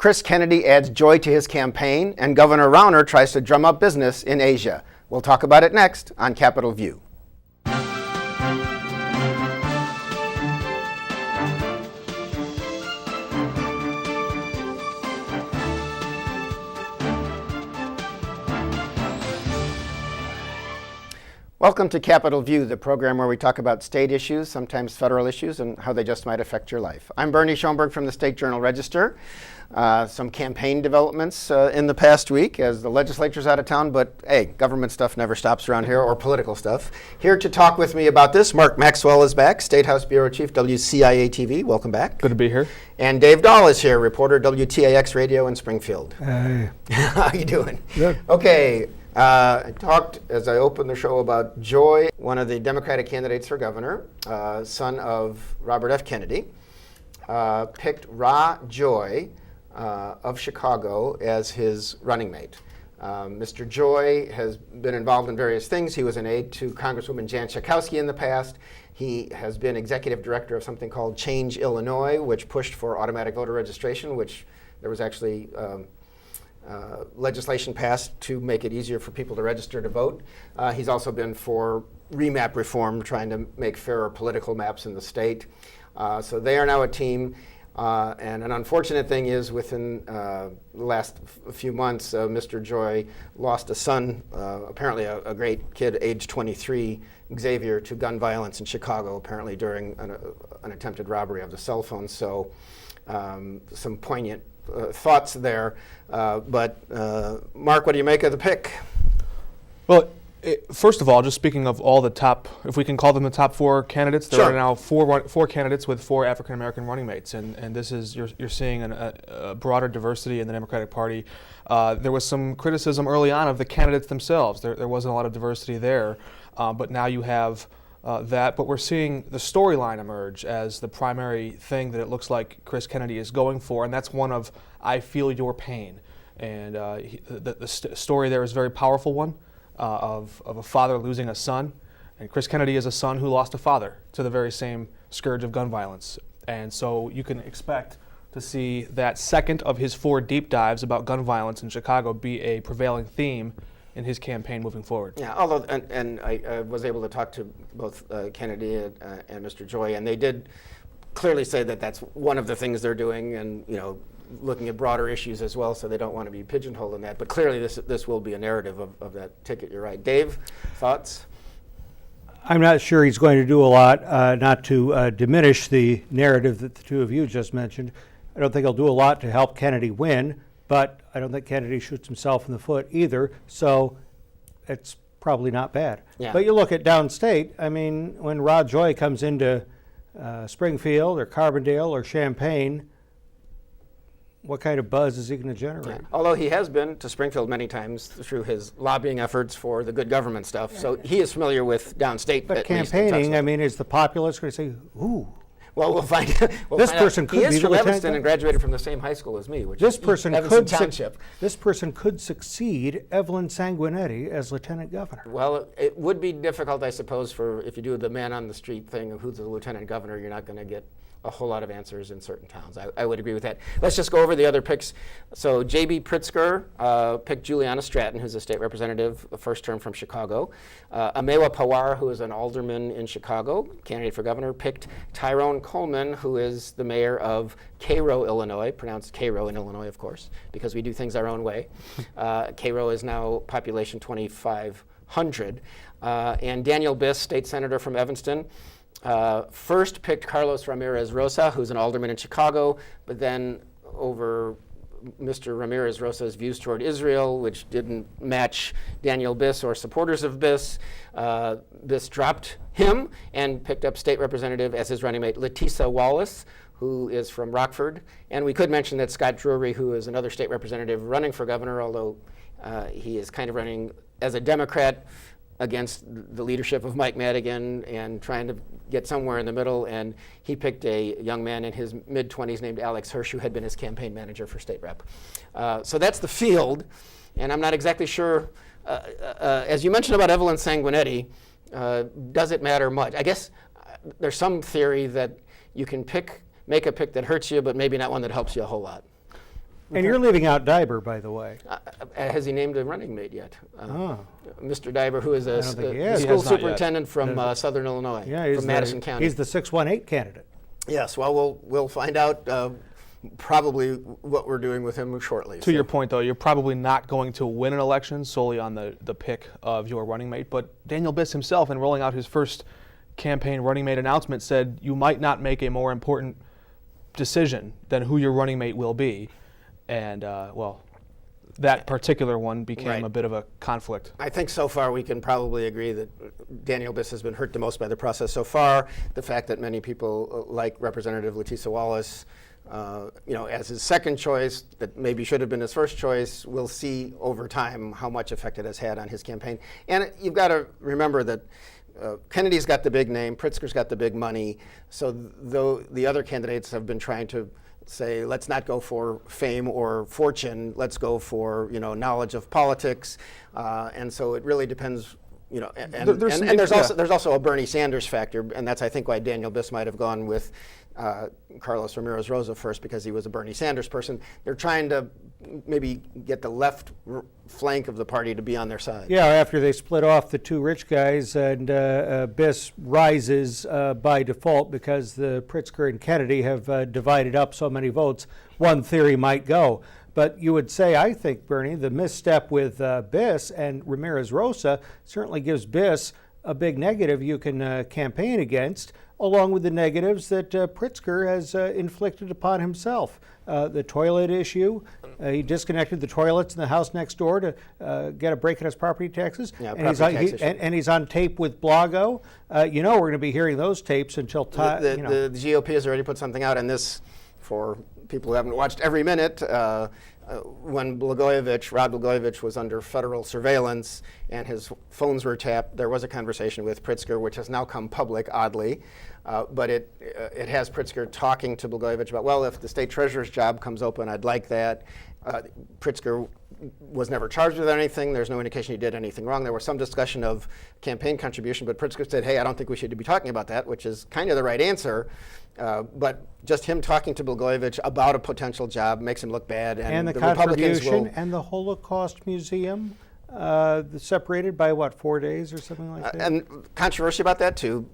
Chris Kennedy adds joy to his campaign, and Governor Rauner tries to drum up business in Asia. We'll talk about it next on Capitol View. Welcome to Capitol View, the program where we talk about state issues, sometimes federal issues, and how they just might affect your life. I'm Bernie Schoenburg from the State Journal-Register. Some campaign developments in the past week as the legislature's out of town, but hey, government stuff never stops around here, or political stuff. Here to talk with me about this, Mark Maxwell is back, State House Bureau Chief, WCIA-TV. Welcome back. Good to be here. And Dave Dahl is here, reporter, WTAX Radio in Springfield. Hey. How you doing? Good. Okay. I talked, as I opened the show, about Joy, one of the Democratic candidates for governor, son of Robert F. Kennedy, picked Ra Joy of Chicago as his running mate. Mr. Joy has been involved in various things. He was an aide to Congresswoman Jan Schakowsky in the past. He has been executive director of something called Change Illinois, which pushed for automatic voter registration, which there was actually legislation passed to make it easier for people to register to vote. He's also been for remap reform, trying to make fairer political maps in the state. So they are now a team. And an unfortunate thing is within the last few months, Mr. Joy lost a son, apparently a great kid, age 23, Xavier, to gun violence in Chicago, apparently during an attempted robbery of the cell phone. So some poignant thoughts there. But Mark, what do you make of the pick? Well, first of all, just speaking of all the top, if we can call them the top four candidates, there Sure. are now four candidates with four African-American running mates, and this is, you're seeing a broader diversity in the Democratic Party. There was some criticism early on of the candidates themselves. There wasn't a lot of diversity there, but now you have that, but we're seeing the storyline emerge as the primary thing that it looks like Chris Kennedy is going for, and that's one of I feel your pain. And the story there is a very powerful one of a father losing a son, and Chris Kennedy is a son who lost a father to the very same scourge of gun violence. And so you can expect to see that second of his four deep dives about gun violence in Chicago be a prevailing theme in his campaign moving forward. Yeah, although, and I was able to talk to both Kennedy and Mr. Joy, and they did clearly say that that's one of the things they're doing, and looking at broader issues as well, so they don't want to be pigeonholed in that. But clearly this will be a narrative of that ticket. You're right. Dave, thoughts? I'm not sure he's going to do a lot, not to diminish the narrative that the two of you just mentioned. I don't think he'll do a lot to help Kennedy win, but I don't think Kennedy shoots himself in the foot either, so it's probably not bad. Yeah. But you look at downstate, I mean, when Ra Joy comes into Springfield or Carbondale or Champaign, what kind of buzz is he going to generate? Yeah. Although he has been to Springfield many times through his lobbying efforts for the good government stuff, so he is familiar with downstate. But campaigning, I mean, is the populace going to say, ooh? Well, we'll find This person out. could He is be from the Evanston lieutenant and graduated from the same high school as me, which This is person Evanston could Township. This person could succeed Evelyn Sanguinetti as lieutenant governor. Well, it would be difficult, I suppose, for if you do the man on the street thing of who's the lieutenant governor, you're not going to get a whole lot of answers in certain towns. I would agree with that. Let's just go over the other picks. So J.B. Pritzker picked Juliana Stratton, who's a state representative, first term from Chicago. Amewa Pawar, who is an alderman in Chicago, candidate for governor, picked Tyrone Coleman, who is the mayor of Cairo, Illinois, pronounced Cairo in Illinois, of course, because we do things our own way. Cairo is now population 2,500. And Daniel Biss, state senator from Evanston, first picked Carlos Ramirez Rosa, who's an alderman in Chicago, but then over Mr. Ramirez Rosa's views toward Israel, which didn't match Daniel Biss or supporters of Biss, Biss dropped him and picked up state representative as his running mate, Letisa Wallace, who is from Rockford. And we could mention that Scott Drury, who is another state representative running for governor, although he is kind of running as a Democrat against the leadership of Mike Madigan and trying to get somewhere in the middle, and he picked a young man in his mid-20s named Alex Hirsch, who had been his campaign manager for state rep. So that's the field, and I'm not exactly sure, as you mentioned about Evelyn Sanguinetti, does it matter much? I guess there's some theory that you can make a pick that hurts you, but maybe not one that helps you a whole lot. And you're leaving out Diber, by the way. Has he named a running mate yet? Oh. Mr. Diber, who is a don't think he has. school He has not yet. superintendent from Southern Illinois, Yeah, he's from Madison County. He's the 618 candidate. Yes, well, we'll find out probably what we're doing with him shortly. To your point, though, you're probably not going to win an election solely on the pick of your running mate. But Daniel Biss himself, in rolling out his first campaign running mate announcement, said you might not make a more important decision than who your running mate will be. And, that particular one became Right. a bit of a conflict. I think so far we can probably agree that Daniel Biss has been hurt the most by the process so far. The fact that many people like Representative Leticia Wallace, as his second choice, that maybe should have been his first choice. We'll see over time how much effect it has had on his campaign. And you've got to remember that Kennedy's got the big name, Pritzker's got the big money. So though the other candidates have been trying to say, let's not go for fame or fortune, let's go for knowledge of politics, and so it really depends. There's also a Bernie Sanders factor, and that's I think why Daniel Biss might have gone with Carlos Ramirez Rosa first, because he was a Bernie Sanders person. They're trying to maybe get the left flank of the party to be on their side. Yeah, after they split off the two rich guys, and Biss rises by default because the Pritzker and Kennedy have divided up so many votes. One theory might go. But you would say, I think, Bernie, the misstep with Biss and Ramirez Rosa certainly gives Biss a big negative you can campaign against, along with the negatives that Pritzker has inflicted upon himself. The toilet issue, he disconnected the toilets in the house next door to get a break in his property taxes. Yeah, and he's on tape with Blago. We're going to be hearing those tapes until time. The GOP has already put something out, and this, for people who haven't watched every minute, when Rod Blagojevich was under federal surveillance and his phones were tapped, there was a conversation with Pritzker, which has now come public, oddly. But it has Pritzker talking to Blagojevich about, well, if the state treasurer's job comes open, I'd like that. Pritzker was never charged with anything. There's no indication he did anything wrong. There was some discussion of campaign contribution, but Pritzker said, hey, I don't think we should be talking about that, which is kind of the right answer. But just him talking to Blagojevich about a potential job makes him look bad. And the Republicans contribution and the Holocaust Museum, separated by, 4 days or something like that? And controversy about that, too.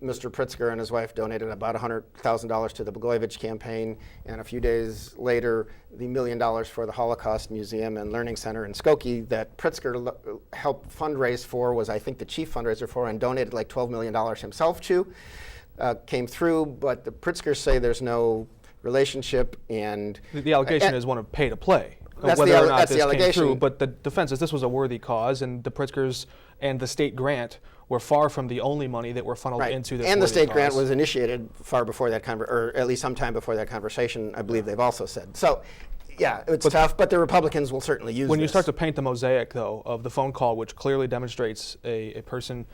Mr. Pritzker and his wife donated about $100,000 to the Blagojevich campaign, and a few days later, the $1 million for the Holocaust Museum and Learning Center in Skokie that Pritzker helped fundraise for, was, I think, the chief fundraiser for, and donated like $12 million himself to, came through, but the Pritzkers say there's no relationship, and The allegation is one of pay to play. That's whether or not that's this the came allegation. through, but the defense is this was a worthy cause, and the Pritzkers and the state grant were far from the only money that were funneled into this. And the worthy state cause. grant was initiated far before that or at least sometime before that conversation, I believe they've also said. So, yeah, it's tough, but the Republicans will certainly use When you this. start to paint the mosaic, though, of the phone call, which clearly demonstrates a person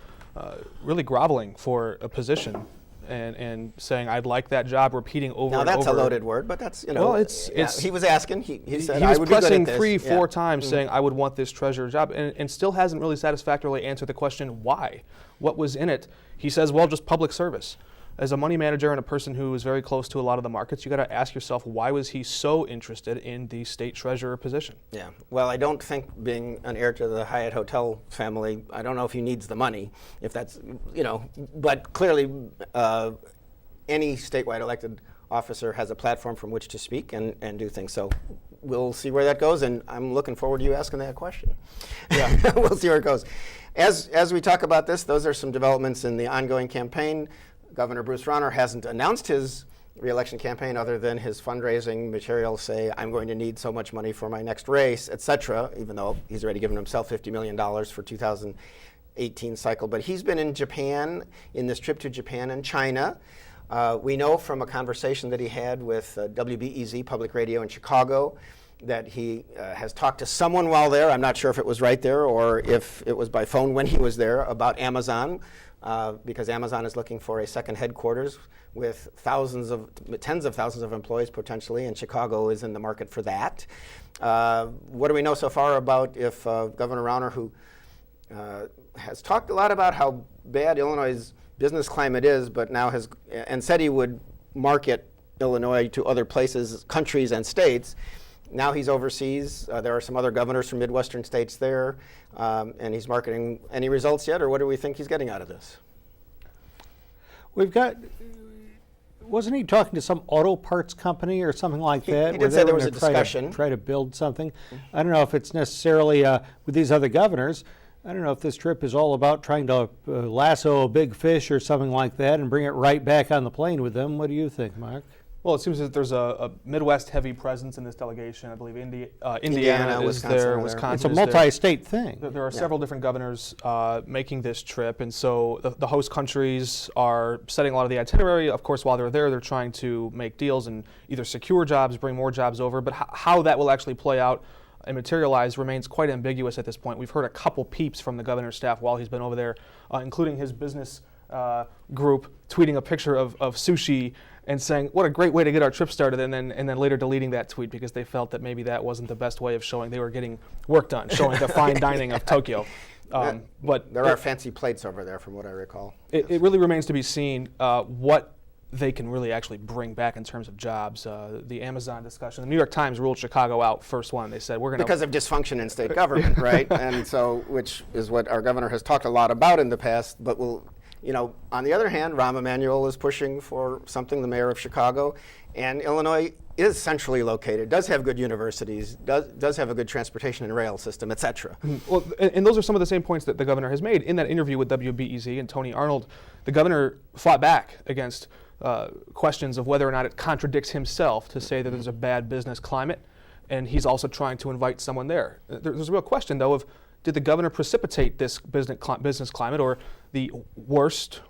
really groveling for a position and saying, I'd like that job, repeating over Now and that's over. a loaded word, but that's, Well, it's he was asking, he said, he I was would be good pressing at this. 3-4 times saying, I would want this treasurer job, and still hasn't really satisfactorily answered the question, why? What was in it? He says, well, just public service. As a money manager and a person who is very close to a lot of the markets, you got to ask yourself, why was he so interested in the state treasurer position? Yeah, well, I don't think being an heir to the Hyatt Hotel family, I don't know if he needs the money, if that's, but clearly any statewide elected officer has a platform from which to speak and do things. So we'll see where that goes, and I'm looking forward to you asking that question. Yeah, we'll see where it goes. As we talk about this, those are some developments in the ongoing campaign. Governor Bruce Rauner hasn't announced his re-election campaign other than his fundraising materials say, I'm going to need so much money for my next race, et cetera, even though he's already given himself $50 million for 2018 cycle. But he's been in Japan, in this trip to Japan and China. We know from a conversation that he had with WBEZ Public Radio in Chicago that he has talked to someone while there. I'm not sure if it was right there or if it was by phone when he was there, about Amazon, because Amazon is looking for a second headquarters with tens of thousands of employees potentially, and Chicago is in the market for that. What do we know so far about if Governor Rauner, who has talked a lot about how bad Illinois' business climate is, but now and said he would market Illinois to other places, countries and states. Now he's overseas. There are some other governors from Midwestern states there, and he's marketing. Any results yet, or what do we think he's getting out of this? We've got, wasn't he talking to some auto parts company or something like that? He where did they say there were was a gonna try discussion. try to build something. I don't know if it's necessarily with these other governors. I don't know if this trip is all about trying to lasso a big fish or something like that and bring it right back on the plane with them. What do you think, Mark? Well, it seems that there's a Midwest-heavy presence in this delegation. I believe Indiana is Wisconsin there, are there. Wisconsin It's a is there. multi-state thing. There are several different governors making this trip, and so the host countries are setting a lot of the itinerary. Of course, while they're there, they're trying to make deals and either secure jobs, bring more jobs over, but how that will actually play out and materialize remains quite ambiguous at this point. We've heard a couple peeps from the governor's staff while he's been over there, including his business group tweeting a picture of sushi and saying, what a great way to get our trip started, and then later deleting that tweet because they felt that maybe that wasn't the best way of showing they were getting work done, showing the fine dining of Tokyo. But there are fancy plates over there, from what I recall. It really remains to be seen what they can really actually bring back in terms of jobs. The Amazon discussion. The New York Times ruled Chicago out first one. They said we're going to Because of dysfunction in state government, right? And so, which is what our governor has talked a lot about in the past, but will. You know, on the other hand, Rahm Emanuel is pushing for something, the mayor of Chicago, and Illinois is centrally located, does have good universities, does have a good transportation and rail system, et cetera. Well, and those are some of the same points that the governor has made. In that interview with WBEZ and Tony Arnold, the governor fought back against questions of whether or not it contradicts himself to say that there's a bad business climate, and he's also trying to invite someone there. There's a real question, though, of did the governor precipitate this business climate or the worst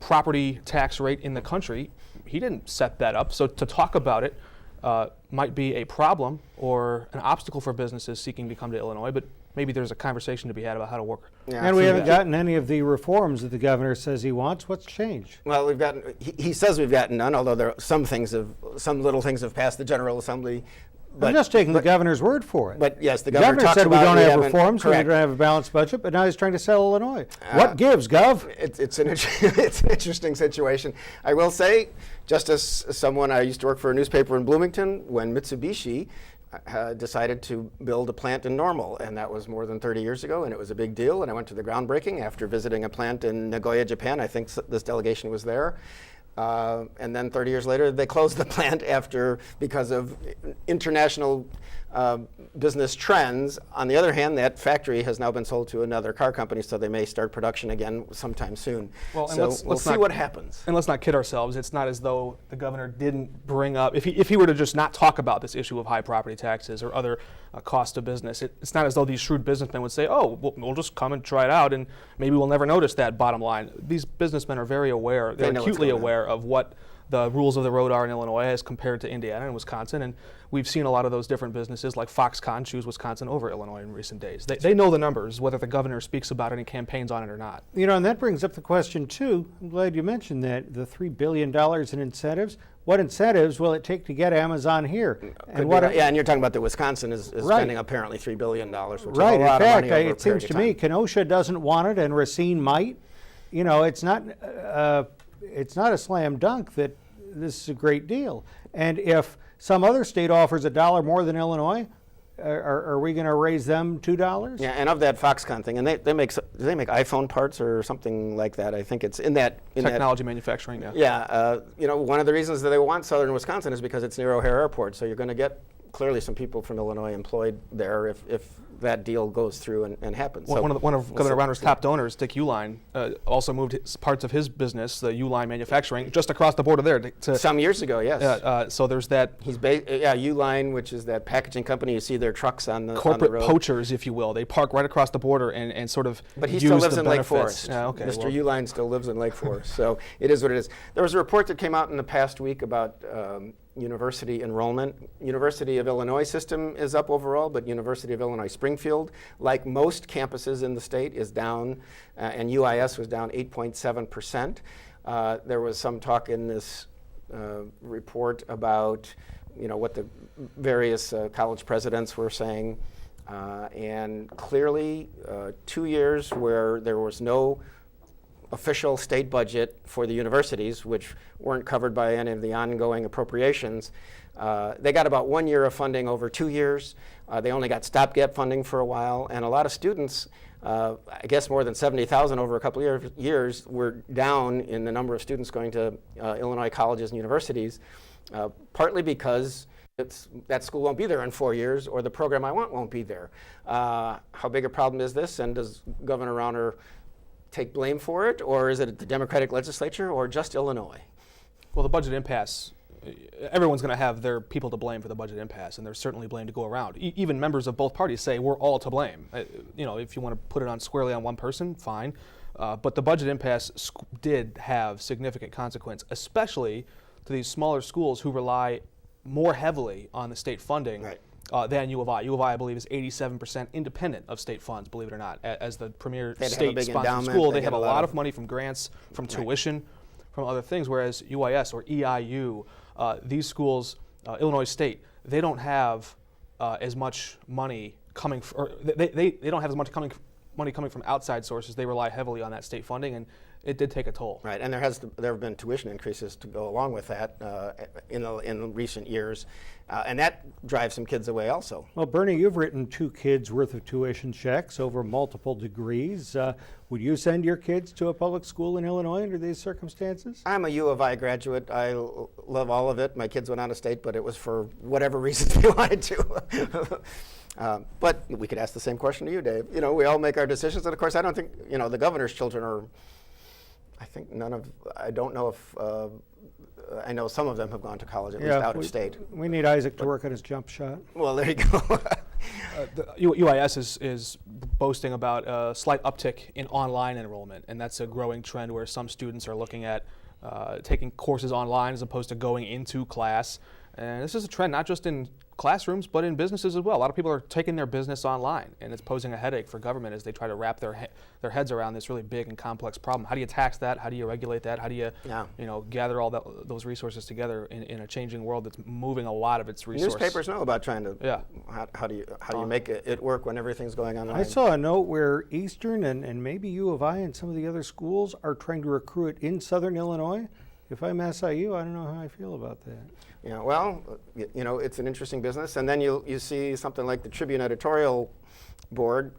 property tax rate in the country? He didn't set that up. So to talk about it might be a problem or an obstacle for businesses seeking to come to Illinois, but maybe there's a conversation to be had about how to work. Yeah, And we haven't gotten any of the reforms that the governor says he wants. What's changed? Well, we've gotten. He says we've gotten none, although there are some little things have passed the General Assembly. I'm just taking the governor's word for it. But yes, the The governor talks said we about don't have haven't- reforms, we correct. don't have a balanced budget, but now he's trying to sell Illinois. What gives, Gov? It's an interesting situation. I will say, just as someone, I used to work for a newspaper in Bloomington when Mitsubishi decided to build a plant in Normal, and that was more than 30 years ago, and it was a big deal. And I went to the groundbreaking after visiting a plant in Nagoya, Japan. I think this delegation was there. And then 30 years later, they closed the plant because of international business trends. On the other hand, that factory has now been sold to another car company, so they may start production again sometime soon. Well, and so we'll see what happens. And let's not kid ourselves. It's not as though the governor didn't bring up, if he were to just not talk about this issue of high property taxes or other cost of business, it's not as though these shrewd businessmen would say, oh, we'll just come and try it out and maybe we'll never notice that bottom line. These businessmen are very aware, they're acutely aware of what the rules of the road are in Illinois as compared to Indiana and Wisconsin, and we've seen a lot of those different businesses like Foxconn choose Wisconsin over Illinois in recent days. They know the numbers, whether the governor speaks about any campaigns on it or not. You know, and that brings up the question, too. I'm glad you mentioned that, the $3 billion in incentives. What incentives will it take to get Amazon here? And and you're talking about that Wisconsin is spending apparently $3 billion, which is a right. lot In of fact, money over a it seems period to of me time. Kenosha doesn't want it, and Racine might. You know, it's not a slam dunk that this is a great deal. And if some other state offers $1 more than Illinois, are we going to raise them $2? Yeah, and of that Foxconn thing, and they make iPhone parts or something like that. I think it's in that Technology manufacturing, yeah. Yeah, you know, one of the reasons that they want southern Wisconsin is because it's near O'Hare Airport, so you're going to get clearly some people from Illinois employed there if that deal goes through and happens. One So of Governor Rauner's top donors, Dick Uline, also moved parts of his business, the Uline Manufacturing, just across the border there. To some years ago, yes. so there's that He's Uline, which is that packaging company. You see their trucks on the corporate road. poachers, if you will. They park right across the border and sort of But he use still lives the in Lake benefits. Forest. Yeah, okay, Mr. well, Uline still lives in Lake Forest, so it is what it is. There was a report that came out in the past week about university enrollment. University of Illinois system is up overall, but University of Illinois Springfield, like most campuses in the state, is down, and UIS was down 8.7%. There was some talk in this report about, you know, what the various college presidents were saying, and clearly 2 years where there was no official state budget for the universities, which weren't covered by any of the ongoing appropriations. They got about 1 year of funding over 2 years. They only got stopgap funding for a while, and a lot of students, I guess more than 70,000 over a couple of years, were down in the number of students going to Illinois colleges and universities, partly because that school won't be there in 4 years, or the program I want won't be there. How big a problem is this, and does Governor Rauner take blame for it, or is it the Democratic legislature, or just Illinois? Well, the budget impasse, everyone's going to have their people to blame for the budget impasse, and there's certainly blame to go around. Even members of both parties say we're all to blame. If you want to put it on squarely on one person, fine. But the budget impasse did have significant consequence, especially to these smaller schools who rely more heavily on the state funding. Right. Than U of I. U of I believe, is 87% independent of state funds, believe it or not. As the premier state-sponsored school, they have a lot of money from grants, from tuition, from other things, whereas UIS or EIU, these schools, Illinois State, they don't have as much money coming, they don't have as much money coming from outside sources. They rely heavily on that state funding, and it did take a toll. Right, and there have been tuition increases to go along with that in recent years, and that drives some kids away also. Well, Bernie, you've written 2 kids' worth of tuition checks over multiple degrees. Would you send your kids to a public school in Illinois under these circumstances? I'm a U of I graduate. I love all of it. My kids went out of state, but it was for whatever reasons we wanted to. But we could ask the same question to you, Dave. We all make our decisions, and of course, I don't think the governor's children are. I think I don't know if. I know some of them have gone to college, at least out of state. We need Isaac to work on his jump shot. Well, there you go. UIS is boasting about a slight uptick in online enrollment, and that's a growing trend where some students are looking at taking courses online as opposed to going into class. And this is a trend not just in classrooms, but in businesses as well. A lot of people are taking their business online, and it's posing a headache for government as they try to wrap their heads around this really big and complex problem. How do you tax that? How do you regulate that? How do you, gather all those resources together in a changing world that's moving a lot of its resources? Newspapers know about trying to. How do you make it work when everything's going on? I saw a note where Eastern and maybe U of I and some of the other schools are trying to recruit in Southern Illinois. If I'm SIU, I don't know how I feel about that. Yeah, well, it's an interesting business, and then you see something like the Tribune editorial board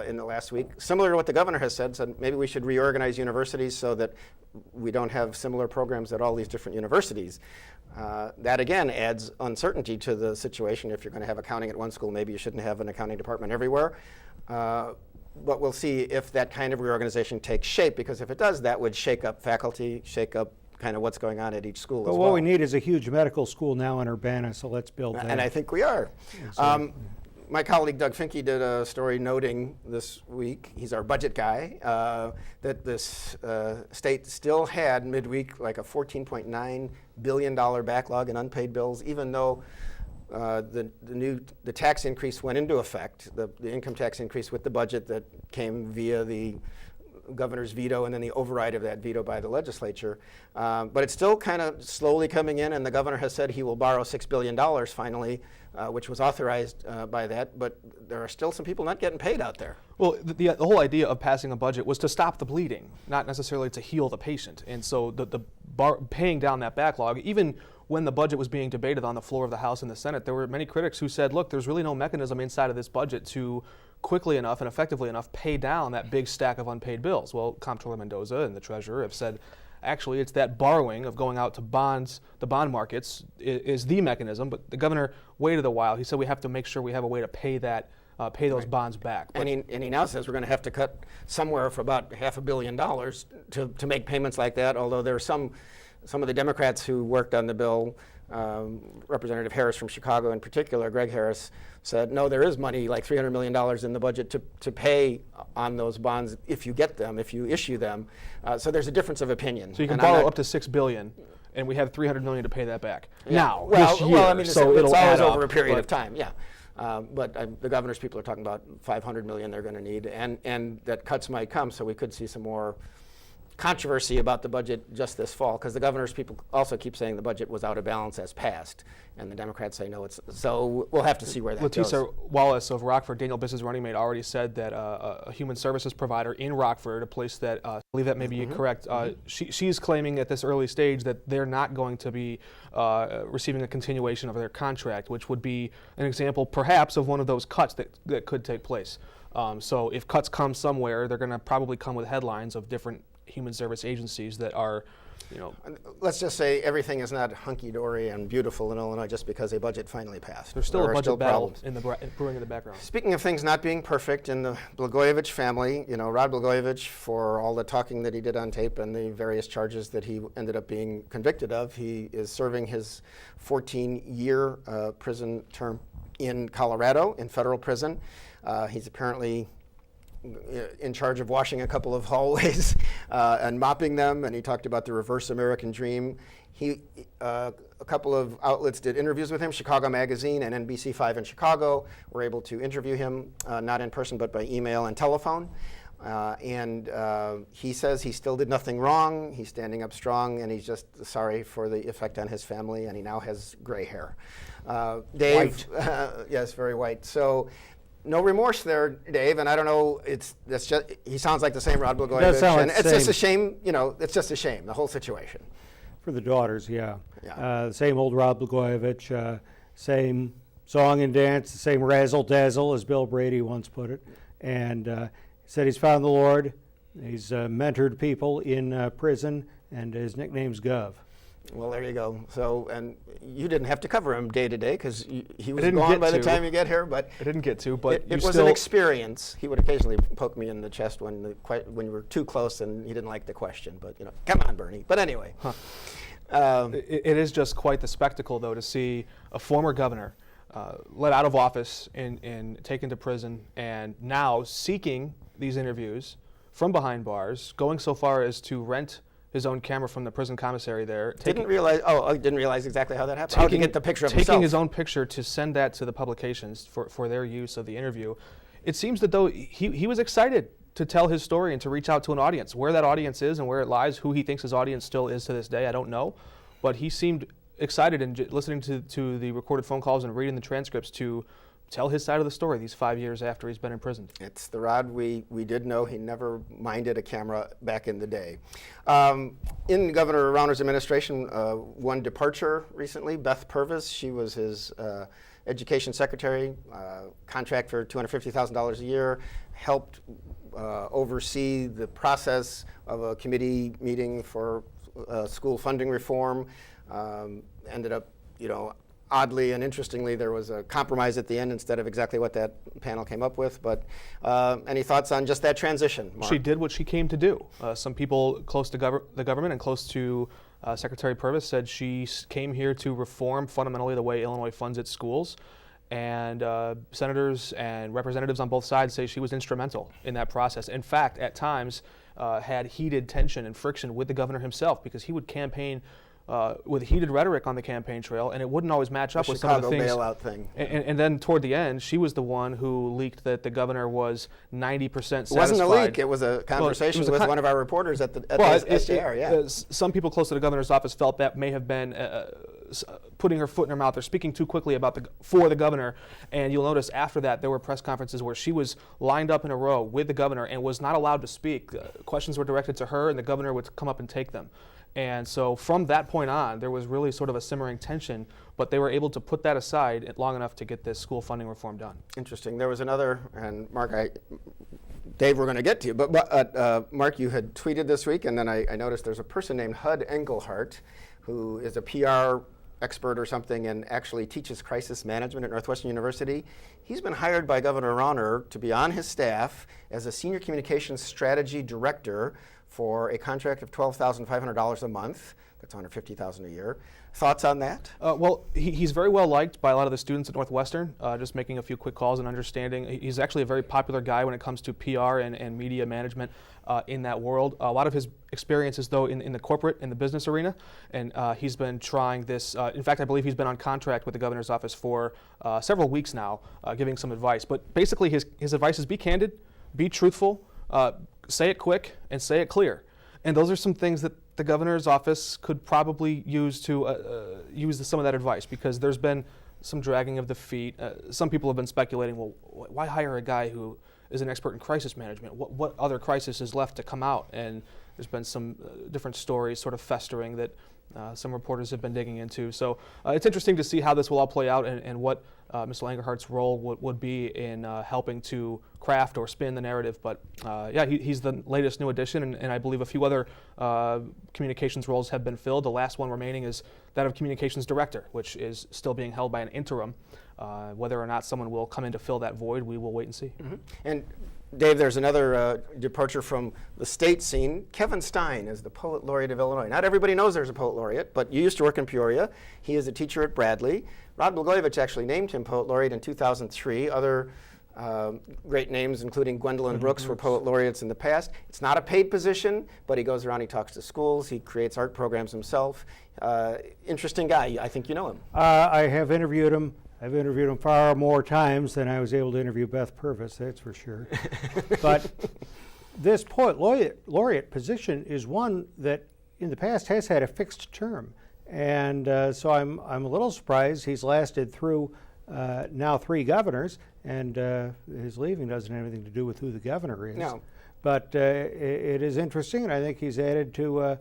in the last week, similar to what the governor has said maybe we should reorganize universities so that we don't have similar programs at all these different universities. That again adds uncertainty to the situation. If you're going to have accounting at one school, maybe you shouldn't have an accounting department everywhere. But we'll see if that kind of reorganization takes shape, because if it does, that would shake up faculty, shake up kind of what's going on at each school as well. What we need is a huge medical school now in Urbana, so let's build that. And I think we are. My colleague Doug Finke did a story noting this week, he's our budget guy, that this state still had midweek like a $14.9 billion backlog in unpaid bills, even though the tax increase went into effect, the income tax increase with the budget that came via the governor's veto and then the override of that veto by the legislature. But it's still kind of slowly coming in, and the governor has said he will borrow $6 billion finally, which was authorized by that, but there are still some people not getting paid out there. Well, the whole idea of passing a budget was to stop the bleeding, not necessarily to heal the patient. And so paying down that backlog, even when the budget was being debated on the floor of the House and the Senate, there were many critics who said, look, there's really no mechanism inside of this budget to quickly enough and effectively enough pay down that big stack of unpaid bills. Well, Comptroller Mendoza and the Treasurer have said, actually, it's that borrowing of going out to bonds, the bond markets, is the mechanism. But the governor waited a while. He said we have to make sure we have a way to pay those bonds back. And he now says we're going to have to cut somewhere for about $500 million to make payments like that, although there are some of the Democrats who worked on the bill, Representative Harris from Chicago in particular, Greg Harris, said, no, there is money, like $300 million in the budget to pay on those bonds if you get them, if you issue them. So there's a difference of opinion. So you can borrow up to $6 billion, and we have $300 million to pay that back. Yeah. Now, this year, I mean, so it's it'll always add over up, a period of time, yeah. But the governor's people are talking about $500 million they're going to need, and that cuts might come, so we could see some more controversy about the budget just this fall, because the governor's people also keep saying the budget was out of balance as passed, and the Democrats say no. So we'll have to see where that goes. Letisa Wallace of Rockford, Daniel Biss's running mate, already said that a human services provider in Rockford, a place that I believe that may be correct, she's claiming at this early stage that they're not going to be receiving a continuation of their contract, which would be an example perhaps of one of those cuts that could take place. So if cuts come somewhere, they're going to probably come with headlines of different human service agencies that are, Let's just say everything is not hunky-dory and beautiful in Illinois just because a budget finally passed. There's still There a are budget battle problems. brewing in the background. Speaking of things not being perfect, in the Blagojevich family, Rod Blagojevich, for all the talking that he did on tape and the various charges that he ended up being convicted of, he is serving his 14-year prison term in Colorado, in federal prison. He's apparently in charge of washing a couple of hallways and mopping them, and he talked about the reverse American dream. A couple of outlets did interviews with him. Chicago Magazine and NBC5 in Chicago were able to interview him, not in person, but by email and telephone. And he says he still did nothing wrong. He's standing up strong, and he's just sorry for the effect on his family, and he now has gray hair. Dave, yes, very white. So no remorse there, Dave, and I don't know, he sounds like the same Rod Blagojevich. Does sound like and the it's just same. a shame, it's just a shame, the whole situation. For the daughters, yeah. Yeah. Same old Rod Blagojevich, same song and dance, the same razzle-dazzle, as Bill Brady once put it. And he said he's found the Lord. He's mentored people in prison, and his nickname's Gov. Well, there you go. So, and you didn't have to cover him day to day because he was didn't gone get by the to. time you get here. But I didn't get to, but it was an experience. He would occasionally poke me in the chest when you were too close and he didn't like the question. But come on, Bernie. But anyway, it is just quite the spectacle, though, to see a former governor let out of office and taken to prison, and now seeking these interviews from behind bars, going so far as to rent his own camera from the prison commissary there. didn't realize exactly how that happened. How did he get the picture of himself? Taking his own picture to send that to the publications for their use of the interview. It seems that though he was excited to tell his story and to reach out to an audience. Where that audience is and where it lies, who he thinks his audience still is to this day, I don't know. But he seemed excited and listening to the recorded phone calls and reading the transcripts to tell his side of the story these 5 years after he's been imprisoned. It's the Rod we did know. He never minded a camera back in the day. In Governor Rauner's administration, one departure recently, Beth Purvis. She was his education secretary, contract for $250,000 a year, helped oversee the process of a committee meeting for school funding reform. Ended up, oddly and interestingly, there was a compromise at the end instead of exactly what that panel came up with. But any thoughts on just that transition, Mark? She did what she came to do. Some people close to the government and close to Secretary Purvis said she came here to reform fundamentally the way Illinois funds its schools. And senators and representatives on both sides say she was instrumental in that process. In fact, at times had heated tension and friction with the governor himself, because he would campaign with heated rhetoric on the campaign trail, and it wouldn't always match up with some of the things. Chicago bailout thing. And then toward the end, she was the one who leaked that the governor was 90% satisfied. It wasn't a leak. It was a conversation with one of our reporters at the SJR. Yeah. Some people close to the governor's office felt that may have been putting her foot in her mouth or speaking too quickly for the governor. And you'll notice after that there were press conferences where she was lined up in a row with the governor and was not allowed to speak. Questions were directed to her, and the governor would come up and take them. And so from that point on, there was really sort of a simmering tension, but they were able to put that aside long enough to get this school funding reform done. Interesting. There was another, and Mark, Dave, we're going to get to you, but Mark, you had tweeted this week, and then I noticed there's a person named Hud Engelhardt who is a PR expert or something and actually teaches crisis management at Northwestern University. He's been hired by Governor Rauner to be on his staff as a senior communications strategy director for a contract of $12,500 a month. That's $150,000 a year. Thoughts on that? Well, he's very well liked by a lot of the students at Northwestern, just making a few quick calls and understanding. He's actually a very popular guy when it comes to PR and media management in that world. A lot of his experiences, though, in the corporate and the business arena, and he's been trying this. In fact, I believe he's been on contract with the governor's office for several weeks now, giving some advice. But basically, his advice is be candid, be truthful, say it quick, and say it clear. And those are some things that the governor's office could probably use to use some of that advice, because there's been some dragging of the feet. Some people have been speculating, well, why hire a guy who is an expert in crisis management? What other crisis is left to come out? And there's been some different stories sort of festering that some reporters have been digging into. So it's interesting to see how this will all play out, and what Mr. Langerhardt's role would be in helping to craft or spin the narrative. But yeah, he's the latest new addition, and I believe a few other communications roles have been filled. The last one remaining is that of communications director, which is still being held by an interim. Whether or not someone will come in to fill that void, we will wait and see. Mm-hmm. And Dave, there's another departure from the state scene. Kevin Stein is the Poet Laureate of Illinois. Not everybody knows there's a Poet Laureate, but you used to work in Peoria. He is a teacher at Bradley. Rod Blagojevich actually named him Poet Laureate in 2003. Other great names, including Gwendolyn Brooks, were Poet Laureates in the past. It's not a paid position, but he goes around, he talks to schools, he creates art programs himself. Interesting guy. I think you know him. I have interviewed him. I've interviewed him far more times than I was able to interview Beth Purvis, that's for sure. But this Poet Laureate position is one that in the past has had a fixed term. And so I'm a little surprised he's lasted through now 3 governors, and his leaving doesn't have anything to do with who the governor is. No. But it is interesting, and I think he's added to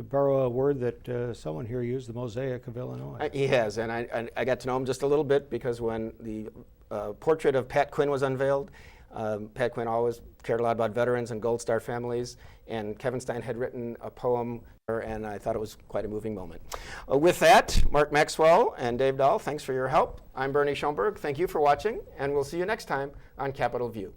borrow a word that someone here used, the mosaic of Illinois. He has, and I got to know him just a little bit, because when the portrait of Pat Quinn was unveiled, Pat Quinn always cared a lot about veterans and Gold Star families, and Kevin Stein had written a poem, and I thought it was quite a moving moment. With that, Mark Maxwell and Dave Dahl, thanks for your help. I'm Bernie Schoenburg. Thank you for watching, and we'll see you next time on Capitol View.